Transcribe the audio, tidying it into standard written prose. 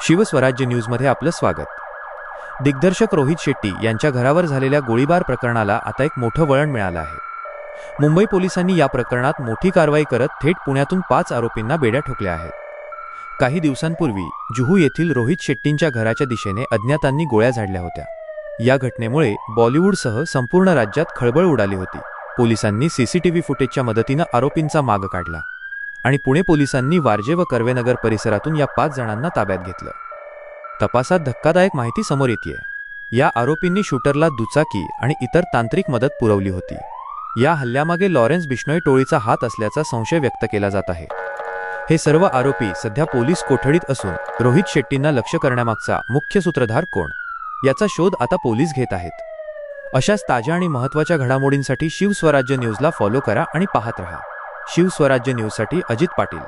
शिवस्वराज्य न्यूजमध्ये आपलं स्वागत। दिग्दर्शक रोहित शेट्टी यांच्या घरावर झालेल्या गोळीबार प्रकरणाला आता एक मोठं वळण मिळालं आहे। मुंबई पोलिसांनी या प्रकरणात मोठी कारवाई करत थेट पुण्यातून 5 आरोपींना बेड्या ठोकल्या आहेत। काही दिवसांपूर्वी जुहू येथील रोहित शेट्टींच्या घराच्या दिशेने अज्ञातांनी गोळ्या झाडल्या होत्या। या घटनेमुळे बॉलिवूडसह संपूर्ण राज्यात खळबळ उडाली होती। पोलिसांनी सीसीटीव्ही फुटेजच्या मदतीने आरोपींचा माग काढला आणि पुणे पोलिसांनी वारजे व कर्वेनगर परिसरातून या 5 जणांना ताब्यात घेतलं। तपासात धक्कादायक माहिती समोर येतेय। या आरोपींनी शूटरला दुचाकी आणि इतर तांत्रिक मदत पुरवली होती। या हल्ल्यामागे लॉरेन्स बिश्नोई टोळीचा हात असल्याचा संशय व्यक्त केला जात आहे। हे सर्व आरोपी सध्या पोलीस कोठडीत असून रोहित शेट्टींना लक्ष्य करण्यामागचा मुख्य सूत्रधार कोण याचा शोध आता पोलीस घेत आहेत। अशाच ताज्या आणि महत्त्वाच्या घडामोडींसाठी शिवस्वराज्य न्यूजला फॉलो करा आणि पाहत रहा। शिवस्वराज्य न्यूजसाठी अजित पाटील।